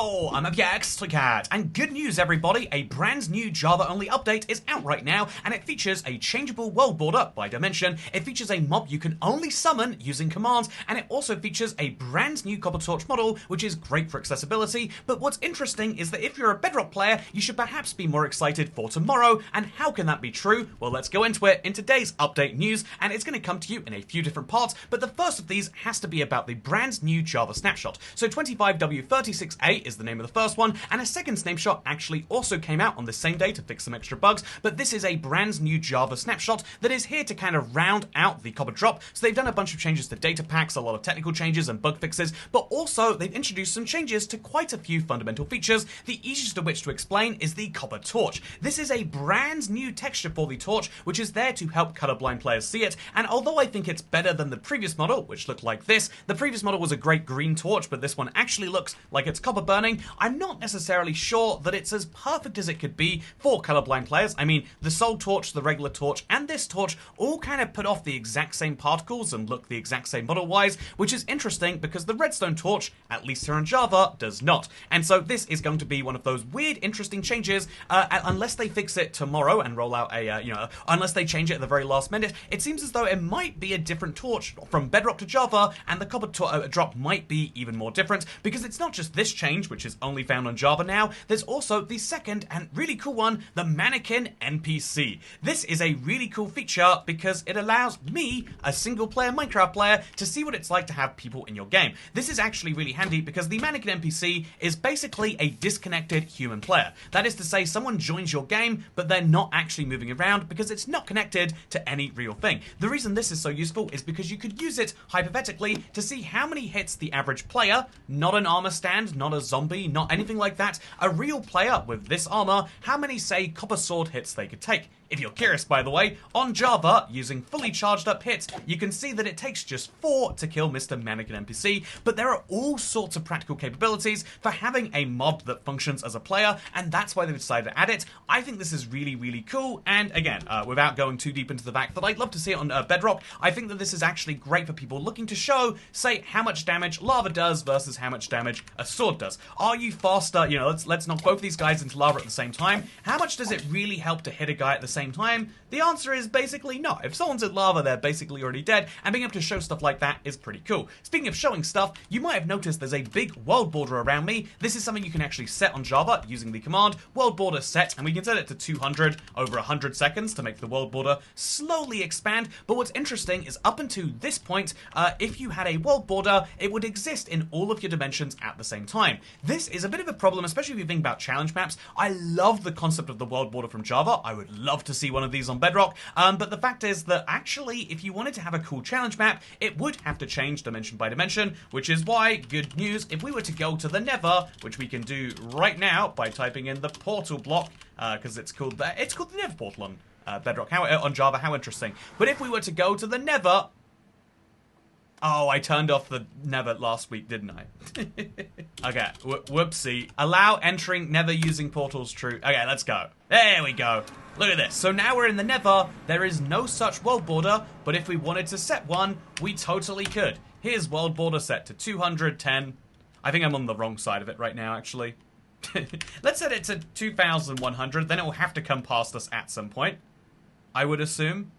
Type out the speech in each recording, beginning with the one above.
Yo, I'm Cat, and good news everybody, a brand new Java-only update is out right now, and it features a changeable world border by dimension, it features a mob you can only summon using commands, and it also features a brand new Copper Torch model, which is great for accessibility, but what's interesting is that if you're a Bedrock player, you should perhaps be more excited for tomorrow, and how can that be true? Well, let's go into it in today's update news, and it's going to come to you in a few different parts, but the first of these has to be about the brand new Java snapshot. So 25W36A is the name of the first one, and a second snapshot actually also came out on the same day to fix some extra bugs, but this is a brand new Java snapshot that is here to kind of round out the Copper drop. So they've done a bunch of changes to data packs, a lot of technical changes and bug fixes, but also they've introduced some changes to quite a few fundamental features, the easiest of which to explain is the Copper Torch. This is a brand new texture for the torch, which is there to help colorblind players see it, and although I think it's better than the previous model, which looked like this, the previous model was a great green torch, but this one actually looks like it's copper burning. I'm not necessarily sure that it's as perfect as it could be for colorblind players. I mean, the Soul Torch, the regular torch, and this torch all kind of put off the exact same particles and look the exact same model-wise, which is interesting because the Redstone Torch, at least here in Java, does not. And so this is going to be one of those weird, interesting changes, unless they fix it tomorrow and roll out a, unless they change it at the very last minute. It seems as though it might be a different torch from Bedrock to Java, and the Copper drop might be even more different, because it's not just this change, which is only found on Java now, there's also the second and really cool one, the Mannequin NPC. This is a really cool feature because it allows me, a single player Minecraft player, to see what it's like to have people in your game. This is actually really handy because the Mannequin NPC is basically a disconnected human player. That is to say, someone joins your game, but they're not actually moving around because it's not connected to any real thing. The reason this is so useful is because you could use it, hypothetically, to see how many hits the average player, not an armor stand, not a zombie, not anything like that, a real player with this armor, how many, say, copper sword hits they could take. If you're curious, by the way, on Java, using fully charged up hits, you can see that it takes just 4 to kill Mr. Mannequin NPC, but there are all sorts of practical capabilities for having a mob that functions as a player, and that's why they've decided to add it. I think this is really, really cool, and again, without going too deep into the fact that I'd love to see it on Bedrock, I think that this is actually great for people looking to show, say, how much damage lava does versus how much damage a sword does. Are you faster? Let's knock both these guys into lava at the same time. How much does it really help to hit a guy at the same time? The answer is basically no. If someone's in lava, they're basically already dead, and being able to show stuff like that is pretty cool. Speaking of showing stuff, you might have noticed there's a big world border around me. This is something you can actually set on Java using the command world border set, and we can set it to 200 over 100 seconds to make the world border slowly expand. But what's interesting is up until this point, if you had a world border, it would exist in all of your dimensions at the same time. This is a bit of a problem, especially if you think about challenge maps. I love the concept of the world border from Java. I would love to see one of these on Bedrock, but the fact is that actually, if you wanted to have a cool challenge map, it would have to change dimension by dimension, which is why, good news, if we were to go to the Nether, which we can do right now by typing in the portal block, because it's called the Nether portal on Bedrock, on Java, how interesting. But if we were to go to the Nether, oh, I turned off the Nether last week, didn't I? Okay, whoopsie. Allow entering Nether using portals true. Okay, let's go. There we go. Look at this. So now we're in the Nether. There is no such world border, but if we wanted to set one, we totally could. Here's world border set to 210. I think I'm on the wrong side of it right now, actually. Let's set it to 2100, then it will have to come past us at some point, I would assume.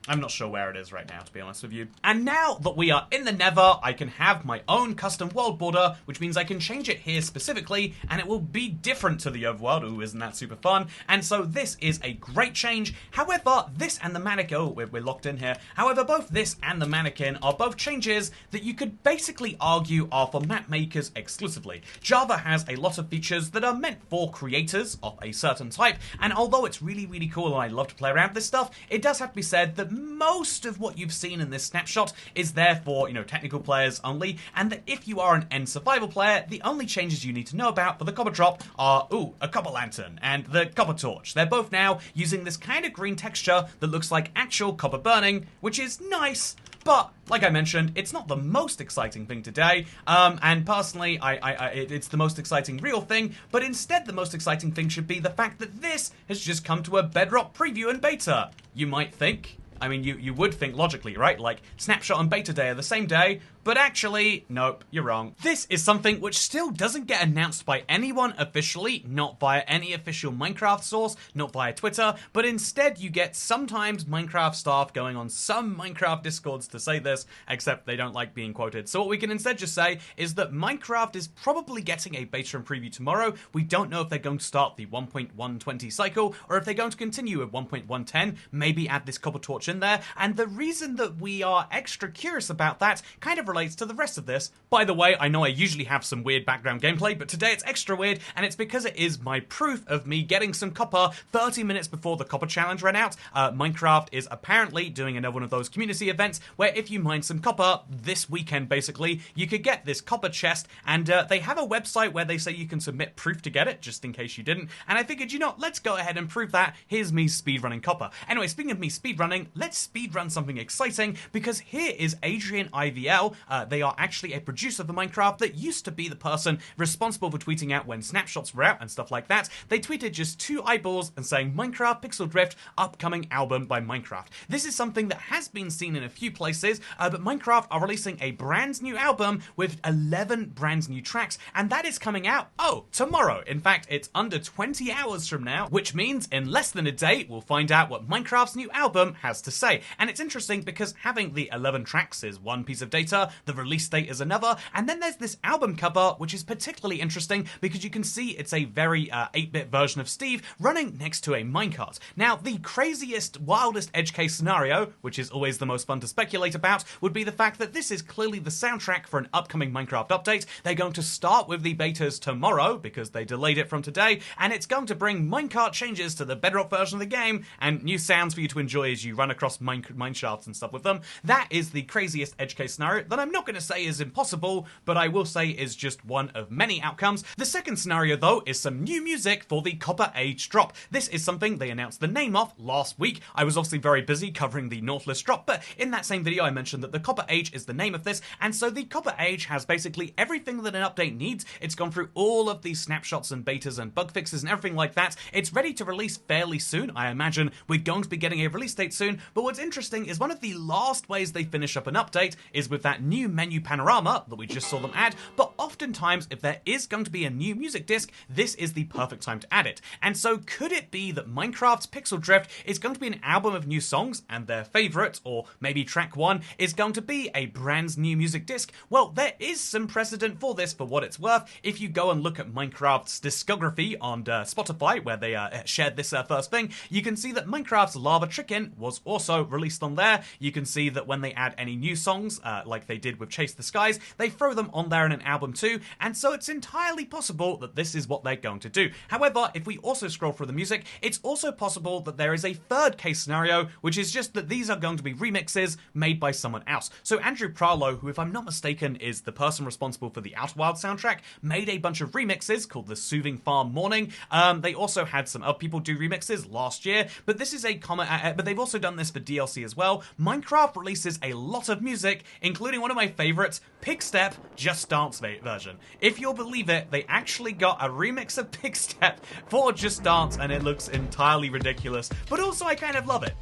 I'm not sure where it is right now, to be honest with you. And now that we are in the Nether, I can have my own custom world border, which means I can change it here specifically, and it will be different to the overworld. Ooh, isn't that super fun? And so this is a great change. However, this and the mannequin, oh, we're locked in here. However, both this and the mannequin are both changes that you could basically argue are for map makers exclusively. Java has a lot of features that are meant for creators of a certain type, and although it's really, really cool and I love to play around with this stuff, it does have to be said that most of what you've seen in this snapshot is there for, technical players only, and that if you are an end survival player, the only changes you need to know about for the copper drop are, a copper lantern and the copper torch. They're both now using this kind of green texture that looks like actual copper burning, which is nice, but like I mentioned, it's not the most exciting thing today, and personally, it's the most exciting real thing, but instead the most exciting thing should be the fact that this has just come to a Bedrock preview and beta. You might think. I mean, you would think logically, right? Like, Snapshot and Beta Day are the same day. But actually, nope, you're wrong. This is something which still doesn't get announced by anyone officially, not via any official Minecraft source, not via Twitter, but instead you get sometimes Minecraft staff going on some Minecraft Discords to say this, except they don't like being quoted. So what we can instead just say is that Minecraft is probably getting a beta and preview tomorrow. We don't know if they're going to start the 1.120 cycle, or if they're going to continue with 1.110, maybe add this copper torch in there, and the reason that we are extra curious about that kind of relates to the rest of this. By the way, I know I usually have some weird background gameplay, but today it's extra weird, and it's because it is my proof of me getting some copper 30 minutes before the copper challenge ran out. Minecraft is apparently doing another one of those community events where if you mine some copper this weekend, basically, you could get this copper chest, and they have a website where they say you can submit proof to get it, just in case you didn't, and I figured, you know, let's go ahead and prove that. Here's me speedrunning copper. Anyway, speaking of me speedrunning, let's speedrun something exciting, because here is Adrian IVL. They are actually a producer for Minecraft that used to be the person responsible for tweeting out when snapshots were out and stuff like that. They tweeted just 2 eyeballs and saying, Minecraft Pixel Drift, upcoming album by Minecraft. This is something that has been seen in a few places, but Minecraft are releasing a brand new album with 11 brand new tracks, and that is coming out, tomorrow. In fact, it's under 20 hours from now, which means in less than a day, we'll find out what Minecraft's new album has to say. And it's interesting because having the 11 tracks is one piece of data, the release date is another, and then there's this album cover, which is particularly interesting because you can see it's a very 8-bit version of Steve running next to a minecart. Now, the craziest, wildest edge case scenario, which is always the most fun to speculate about, would be the fact that this is clearly the soundtrack for an upcoming Minecraft update. They're going to start with the betas tomorrow because they delayed it from today, and it's going to bring minecart changes to the Bedrock version of the game and new sounds for you to enjoy as you run across mine shafts and stuff with them. That is the craziest edge case scenario that I'm not going to say is impossible, but I will say is just one of many outcomes. The second scenario, though, is some new music for the Copper Age drop. This is something they announced the name of last week. I was obviously very busy covering the Nautilus drop, but in that same video I mentioned that the Copper Age is the name of this, and so the Copper Age has basically everything that an update needs. It's gone through all of these snapshots and betas and bug fixes and everything like that. It's ready to release fairly soon. I imagine we're going to be getting a release date soon, but what's interesting is one of the last ways they finish up an update is with that new menu panorama that we just saw them add, but oftentimes if there is going to be a new music disc, this is the perfect time to add it. And so could it be that Minecraft's Pixel Drift is going to be an album of new songs and their favourite, or maybe track 1, is going to be a brand new music disc? Well, there is some precedent for this for what it's worth. If you go and look at Minecraft's discography on Spotify, where they shared this first thing, you can see that Minecraft's Lava Chicken was also released on there. You can see that when they add any new songs, like they did with Chase the Skies, they throw them on there in an album too, and so it's entirely possible that this is what they're going to do. However, if we also scroll through the music, it's also possible that there is a third case scenario, which is just that these are going to be remixes made by someone else. So Andrew Pralo, who if I'm not mistaken is the person responsible for the Outer Wilds soundtrack, made a bunch of remixes called the Soothing Farm Morning. They also had some other people do remixes last year, but this is a comment, but they've also done this for DLC as well. Minecraft releases a lot of music, including one of my favorites, Pigstep Just Dance version. If you'll believe it, they actually got a remix of Pigstep for Just Dance, and it looks entirely ridiculous, but also I kind of love it.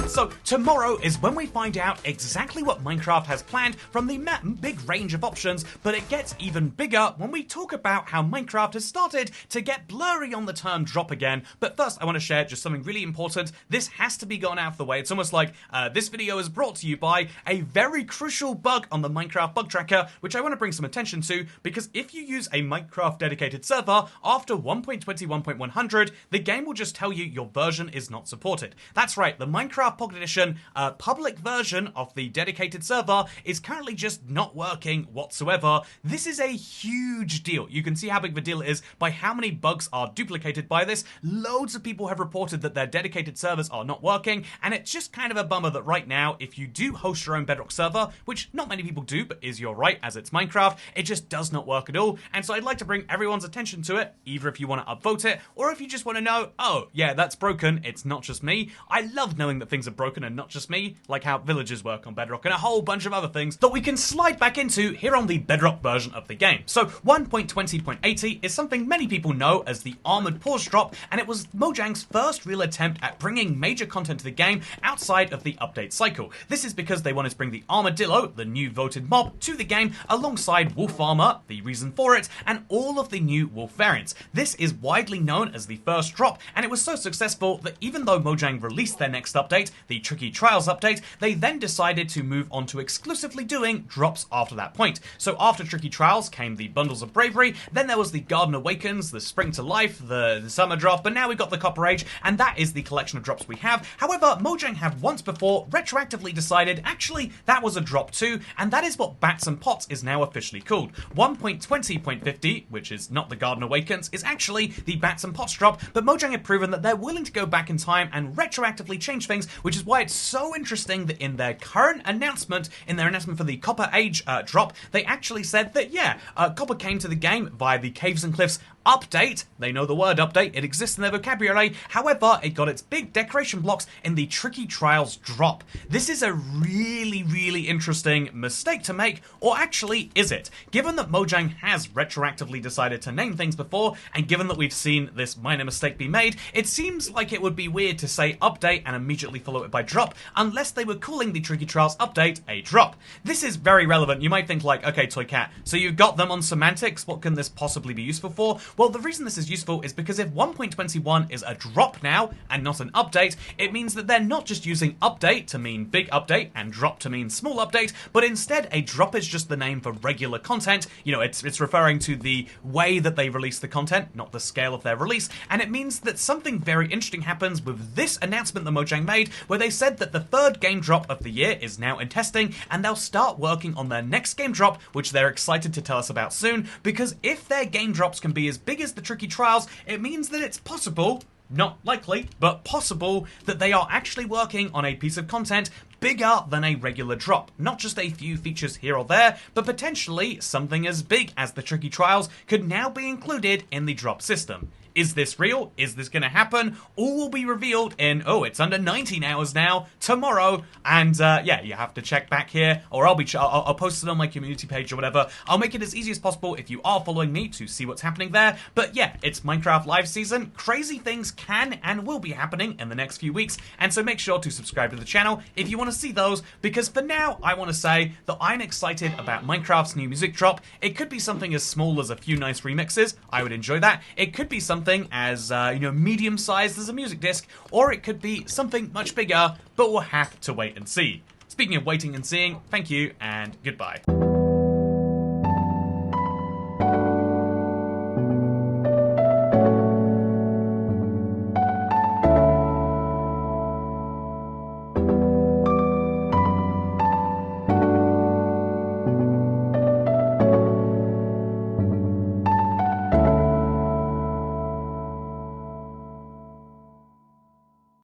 So tomorrow is when we find out exactly what Minecraft has planned from the big range of options, but it gets even bigger when we talk about how Minecraft has started to get blurry on the term drop again. But first I want to share just something really important. This has to be gone out of the way. It's almost like this video is brought to you by a very crucial bug on the Minecraft bug tracker, which I want to bring some attention to, because if you use a Minecraft dedicated server after 1.21.100, the game will just tell you your version is not supported. That's right, the Minecraft Pocket Edition public version of the dedicated server is currently just not working whatsoever. This is a huge deal. You can see how big of a deal it is by how many bugs are duplicated by this. Loads of people have reported that their dedicated servers are not working, and it's just kind of a bummer that right now, if you do host your own Bedrock server, which not many people do, but is your right as it's Minecraft, it just does not work at all. And so I'd like to bring everyone's attention to it, either if you want to upvote it, or if you just want to know, oh yeah, that's broken, it's not just me. I love knowing that things are broken and not just me, like how villages work on Bedrock and a whole bunch of other things that we can slide back into here on the Bedrock version of the game. So 1.20.80 is something many people know as the Armored Pause drop, and it was Mojang's first real attempt at bringing major content to the game outside of the update cycle. This is because they wanted to bring the Armadillo, the new voted mob, to the game alongside Wolf Armor, the reason for it, and all of the new Wolf variants. This is widely known as the first drop, and it was so successful that even though Mojang released their next update, the Tricky Trials update, they then decided to move on to exclusively doing drops after that point. So after Tricky Trials came the Bundles of Bravery, then there was the Garden Awakens, the Spring to Life, the Summer drop, but now we've got the Copper Age, and that is the collection of drops we have. However, Mojang have once before retroactively decided actually that was a drop too, and that is what Bats and Pots is now officially called. 1.20.50, which is not the Garden Awakens, is actually the Bats and Pots drop, but Mojang have proven that they're willing to go back in time and retroactively change things, which is why it's so interesting that in their current announcement, for the Copper Age drop, they actually said that, yeah, Copper came to the game via the Caves and Cliffs update. They know the word update, it exists in their vocabulary. However, it got its big decoration blocks in the Tricky Trials drop. This is a really interesting mistake to make, or actually is it? Given that Mojang has retroactively decided to name things before, and given that we've seen this minor mistake be made, it seems like it would be weird to say update and immediately follow it by drop, unless they were calling the Tricky Trials update a drop. This is very relevant. You might think like, okay, Toy Cat, so you've got them on semantics, what can this possibly be useful for? Well, the reason this is useful is because if 1.21 is a drop now and not an update, it means that they're not just using update to mean big update and drop to mean small update, but instead a drop is just the name for regular content. You know, it's referring to the way that they release the content, not the scale of their release, and it means that something very interesting happens with this announcement that Mojang made, where they said that the third game drop of the year is now in testing, and they'll start working on their next game drop, which they're excited to tell us about soon, because if their game drops can be as big as the Tricky Trials, it means that it's possible, not likely, but possible, that they are actually working on a piece of content bigger than a regular drop. Not just a few features here or there, but potentially something as big as the Tricky Trials could now be included in the drop system. Is this real? Is this going to happen? All will be revealed in, it's under 19 hours now, tomorrow, and yeah, you have to check back here, or I'll post it on my community page or whatever. I'll make it as easy as possible if you are following me to see what's happening there, but yeah, it's Minecraft live season. Crazy things can and will be happening in the next few weeks, and so make sure to subscribe to the channel if you want to see those, because for now, I want to say that I'm excited about Minecraft's new music drop. It could be something as small as a few nice remixes. I would enjoy that. It could be something as medium-sized as a music disc, or it could be something much bigger, but we'll have to wait and see. Speaking of waiting and seeing, thank you and goodbye.